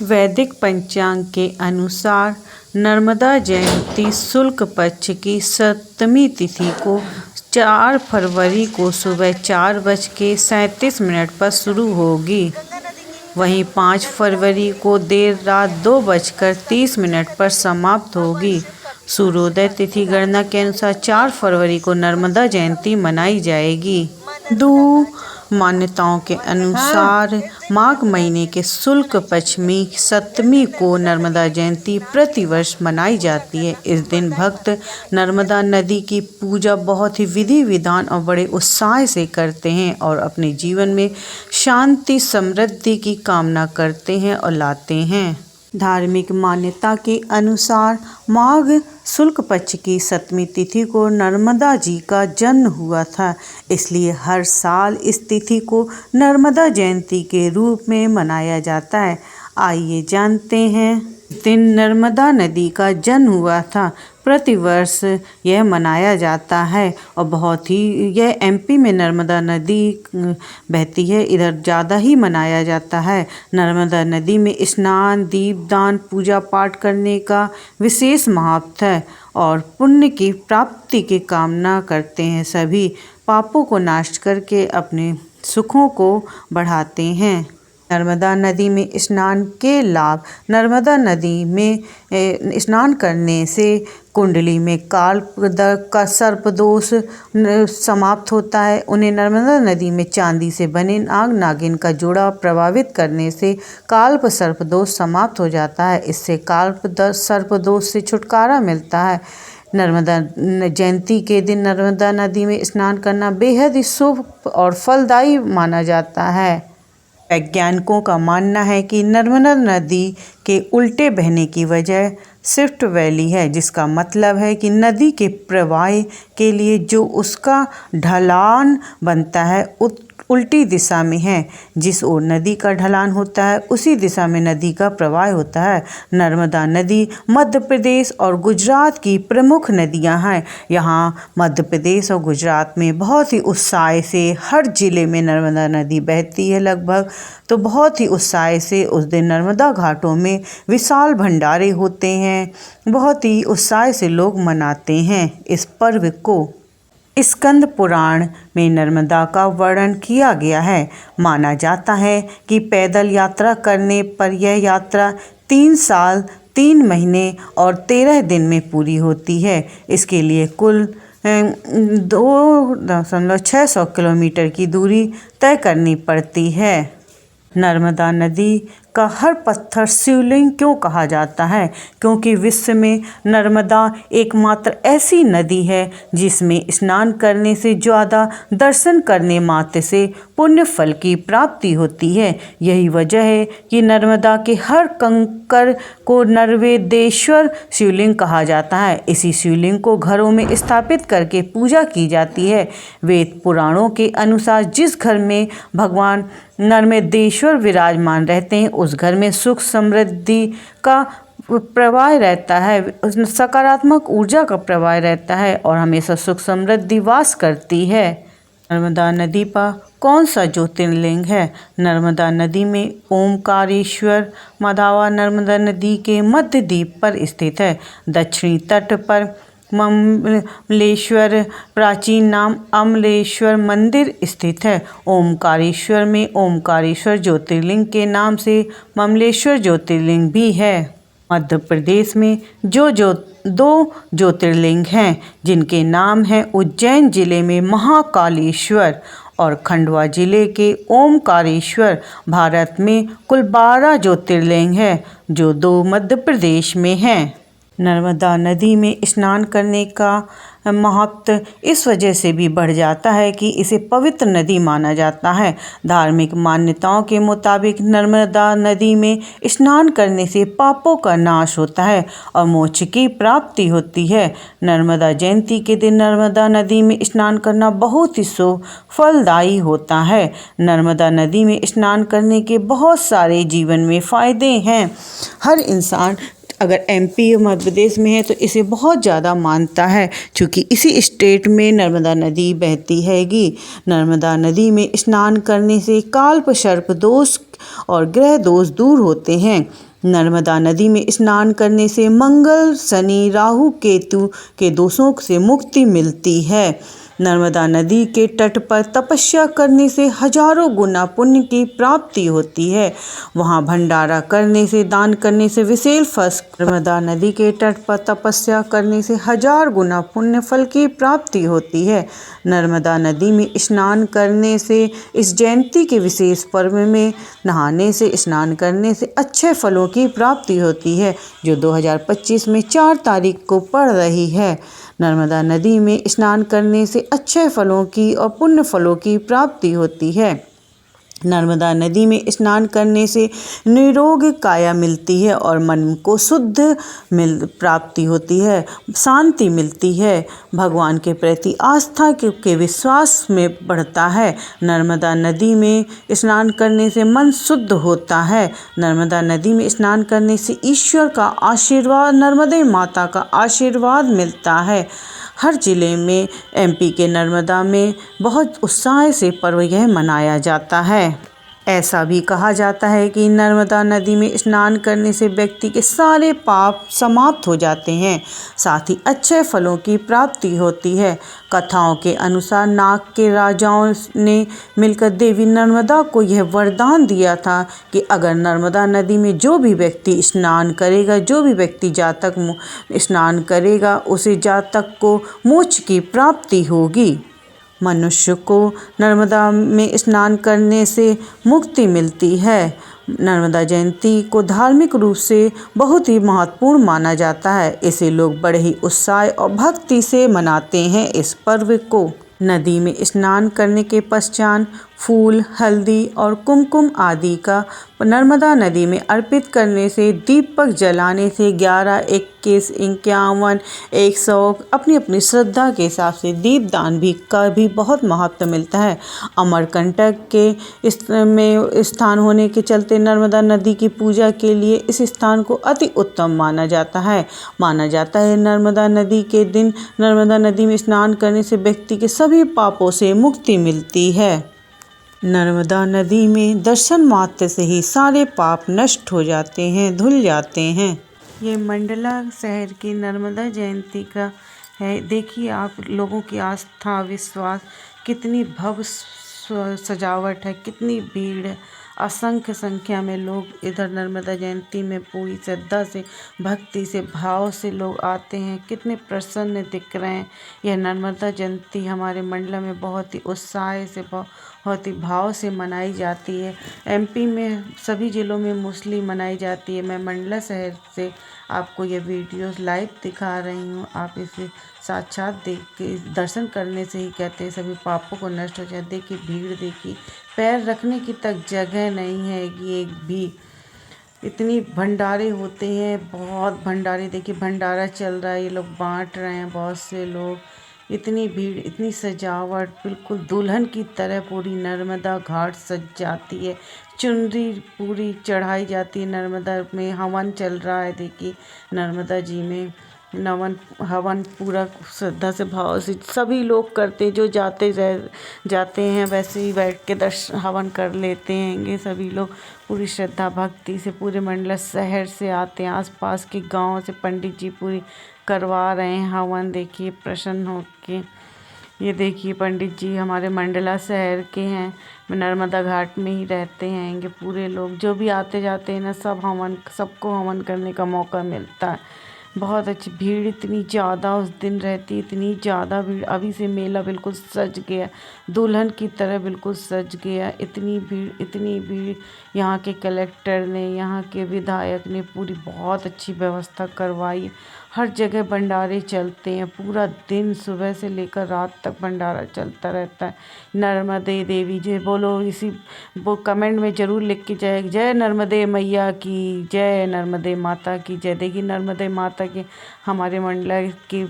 वैदिक पंचांग के अनुसार नर्मदा जयंती शुक्ल पक्ष की 7वीं तिथि को 4 फरवरी को सुबह 4:37 पर शुरू होगी। वहीं 5 फरवरी को देर रात 2:30 पर समाप्त होगी। सूर्योदय तिथि गणना के अनुसार 4 फरवरी को नर्मदा जयंती मनाई जाएगी। हिंदू मान्यताओं के अनुसार माघ महीने के शुक्ल पक्ष में 7वीं को नर्मदा जयंती प्रतिवर्ष मनाई जाती है। इस दिन भक्त नर्मदा नदी की पूजा बहुत ही विधि विधान और बड़े उत्साह से करते हैं और अपने जीवन में शांति समृद्धि की कामना करते हैं और लाते हैं। धार्मिक मान्यता के अनुसार माघ शुक्ल पक्ष की 7वीं तिथि को नर्मदा जी का जन्म हुआ था, इसलिए हर साल इस तिथि को नर्मदा जयंती के रूप में मनाया जाता है। आइए जानते हैं दिन नर्मदा नदी का जन्म हुआ था। प्रतिवर्ष यह मनाया जाता है और यह एमपी में नर्मदा नदी बहती है, इधर ज़्यादा ही मनाया जाता है। नर्मदा नदी में स्नान, दीपदान, पूजा पाठ करने का विशेष महत्व है और पुण्य की प्राप्ति की कामना करते हैं। सभी पापों को नाश करके अपने सुखों को बढ़ाते हैं। नर्मदा नदी में स्नान के लाभ। नर्मदा नदी में स्नान करने से कुंडली में काल का सर्पदोष समाप्त होता है। उन्हें नर्मदा नदी में चांदी से बने नाग नागिन का जोड़ा प्रभावित करने से काल्प सर्पदोष समाप्त हो जाता है। इससे काल्प सर्पदोष से छुटकारा मिलता है। नर्मदा जयंती के दिन नर्मदा नदी में स्नान करना बेहद ही शुभ और फलदायी माना जाता है। वैज्ञानिकों का मानना है कि नर्मदा नदी के उल्टे बहने की वजह स्विफ्ट वैली है, जिसका मतलब है कि नदी के प्रवाह के लिए जो उसका ढलान बनता है उल्टी दिशा में है। जिस ओर नदी का ढलान होता है उसी दिशा में नदी का प्रवाह होता है। नर्मदा नदी मध्य प्रदेश और गुजरात की प्रमुख नदियां हैं। यहाँ मध्य प्रदेश और गुजरात में बहुत ही उत्साह से हर जिले में नर्मदा नदी बहती है लगभग। तो बहुत ही उत्साह से उस दिन नर्मदा घाटों में विशाल भंडारे होते हैं। बहुत ही उत्साह से लोग मनाते हैं इस पर्व को। स्कंद पुराण में नर्मदा का वर्णन किया गया है। माना जाता है कि पैदल यात्रा करने पर यह यात्रा 3 साल 3 महीने और 13 दिन में पूरी होती है। इसके लिए कुल 2.6 किलोमीटर की दूरी तय करनी पड़ती है। नर्मदा नदी का हर पत्थर शिवलिंग क्यों कहा जाता है? क्योंकि विश्व में नर्मदा एकमात्र ऐसी नदी है जिसमें स्नान करने से ज़्यादा दर्शन करने मात्र से पुण्य फल की प्राप्ति होती है। यही वजह है कि नर्मदा के हर कंकर को नर्मदेश्वर शिवलिंग कहा जाता है। इसी शिवलिंग को घरों में स्थापित करके पूजा की जाती है। वेद पुराणों के अनुसार जिस घर में भगवान नर्मदेश्वर विराजमान रहते हैं उस घर में सुख समृद्धि का प्रवाह रहता है, सकारात्मक ऊर्जा का प्रवाह रहता है और हमेशा सुख समृद्धि वास करती है। नर्मदा नदी पर कौन सा ज्योतिर्लिंग है? नर्मदा नदी में ओमकारेश्वर माधवा नर्मदा नदी के मध्य द्वीप पर स्थित है। दक्षिणी तट पर ममलेश्वर प्राचीन नाम अमलेश्वर मंदिर स्थित है। ओमकारेश्वर में ओमकारेश्वर ज्योतिर्लिंग के नाम से ममलेश्वर ज्योतिर्लिंग भी है। मध्य प्रदेश में दो ज्योतिर्लिंग हैं जिनके नाम हैं उज्जैन जिले में महाकालेश्वर और खंडवा जिले के ओमकारेश्वर। भारत में कुल 12 ज्योतिर्लिंग हैं जो 2 मध्य प्रदेश में हैं। नर्मदा नदी में स्नान करने का महत्व इस वजह से भी बढ़ जाता है कि इसे पवित्र नदी माना जाता है। धार्मिक मान्यताओं के मुताबिक नर्मदा नदी में स्नान करने से पापों का नाश होता है और मोक्ष की प्राप्ति होती है। नर्मदा जयंती के दिन नर्मदा नदी में स्नान करना बहुत ही शुभ फलदायी होता है। नर्मदा नदी में स्नान करने के बहुत सारे जीवन में फ़ायदे हैं। हर इंसान अगर एमपी मध्य प्रदेश में है तो इसे बहुत ज़्यादा मानता है, क्योंकि इसी स्टेट में नर्मदा नदी बहती हैगी। नर्मदा नदी में स्नान करने से काल्प सर्प दोष और ग्रह दोष दूर होते हैं। नर्मदा नदी में स्नान करने से मंगल, शनि, राहु, केतु के दोषों से मुक्ति मिलती है। नर्मदा नदी के तट पर तपस्या करने से हजारों गुना पुण्य की प्राप्ति होती है। वहाँ भंडारा करने से, दान करने से विशेष फल। नर्मदा नदी के तट पर तपस्या करने से 1000 गुना पुण्य फल की प्राप्ति होती है। नर्मदा नदी में स्नान करने से, इस जयंती के विशेष पर्व में नहाने से, स्नान करने से अच्छे फलों की प्राप्ति होती है, जो 2025 में 4 तारीख को पड़ रही है। नर्मदा नदी में स्नान करने से अच्छे फलों की और पुण्य फलों की प्राप्ति होती है। नर्मदा नदी में स्नान करने से निरोग काया मिलती है और मन को शुद्ध प्राप्ति होती है, शांति मिलती है, भगवान के प्रति आस्था के विश्वास में बढ़ता है। नर्मदा नदी में स्नान करने से मन शुद्ध होता है। नर्मदा नदी में स्नान करने से ईश्वर का आशीर्वाद, नर्मदे माता का आशीर्वाद मिलता है। हर जिले में एमपी के नर्मदा में बहुत उत्साह से पर्व यह मनाया जाता है। ऐसा भी कहा जाता है कि नर्मदा नदी में स्नान करने से व्यक्ति के सारे पाप समाप्त हो जाते हैं, साथ ही अच्छे फलों की प्राप्ति होती है। कथाओं के अनुसार नाग के राजाओं ने मिलकर देवी नर्मदा को यह वरदान दिया था कि अगर नर्मदा नदी में जो भी व्यक्ति स्नान करेगा, जो भी व्यक्ति जातक स्नान करेगा, उसे जातक को मोक्ष की प्राप्ति होगी। मनुष्य को नर्मदा में स्नान करने से मुक्ति मिलती है। नर्मदा जयंती को धार्मिक रूप से बहुत ही महत्वपूर्ण माना जाता है। इसे लोग बड़े ही उत्साह और भक्ति से मनाते हैं इस पर्व को। नदी में स्नान करने के पश्चात फूल, हल्दी और कुमकुम आदि का नर्मदा नदी में अर्पित करने से, दीपक जलाने से 11, 21, 51, 100 अपनी अपनी श्रद्धा के हिसाब से दीपदान का भी बहुत महत्व मिलता है। अमरकंटक के में स्थान होने के चलते नर्मदा नदी की पूजा के लिए इस स्थान को अति उत्तम माना जाता है। नर्मदा नदी के दिन नर्मदा नदी में स्नान करने से व्यक्ति के सभी पापों से मुक्ति मिलती है। नर्मदा नदी में दर्शन मात्र से ही सारे पाप नष्ट हो जाते हैं, धुल जाते हैं। ये मंडला शहर की नर्मदा जयंती का है। देखिए आप लोगों की आस्था, विश्वास, कितनी भव्य सजावट है, कितनी भीड़ है। असंख्य संख्या में लोग इधर नर्मदा जयंती में पूरी श्रद्धा से, भक्ति से, भाव से लोग आते हैं। कितने प्रसन्न दिख रहे हैं। यह नर्मदा जयंती हमारे मंडला में बहुत ही उत्साह से, बहुत ही भाव से मनाई जाती है। एमपी में सभी ज़िलों में मोस्टली मनाई जाती है। मैं मंडला शहर से आपको ये वीडियोस लाइव दिखा रही हूँ। आप इसे साक्षात देख के, दर्शन करने से ही कहते हैं सभी पापों को नष्ट हो जाए। देखिए भीड़, देखिए पैर रखने की तक जगह नहीं है कि एक भी। इतनी भंडारे होते हैं, बहुत भंडारे। देखिए भंडारा चल रहा है, ये लोग बांट रहे हैं बहुत से लोग। इतनी भीड़, इतनी सजावट, बिल्कुल दुल्हन की तरह पूरी नर्मदा घाट सज जाती है। चुनरी पूरी चढ़ाई जाती है। नर्मदा में हवन चल रहा है। देखिए नर्मदा जी में हवन पूरा श्रद्धा से, भाव से सभी लोग करते, जो जाते हैं वैसे ही बैठ के हवन कर लेते हैं। सभी लोग पूरी श्रद्धा भक्ति से पूरे मंडला शहर से आते हैं, आसपास के गांव से पंडित जी पूरी करवा रहे हैं हवन। देखिए प्रसन्न होके, ये देखिए पंडित जी हमारे मंडला शहर के हैं, नर्मदा घाट में ही रहते हैं। पूरे लोग जो भी आते जाते हैं ना, सबको हवन करने का मौका मिलता है। बहुत अच्छी भीड़, इतनी ज़्यादा उस दिन रहती, इतनी ज़्यादा भीड़। अभी से मेला बिल्कुल सज गया, दुल्हन की तरह बिल्कुल सज गया। इतनी भीड़। यहाँ के कलेक्टर ने, यहाँ के विधायक ने पूरी बहुत अच्छी व्यवस्था करवाई। हर जगह भंडारे चलते हैं, पूरा दिन सुबह से लेकर रात तक भंडारा चलता रहता है। नर्मदे देवी जय बोलो, वो कमेंट में ज़रूर लिख के जाए, जय नर्मदे मैया की जय, नर्मदे माता की जय। देखिए नर्मदे माता के हमारे मंडला की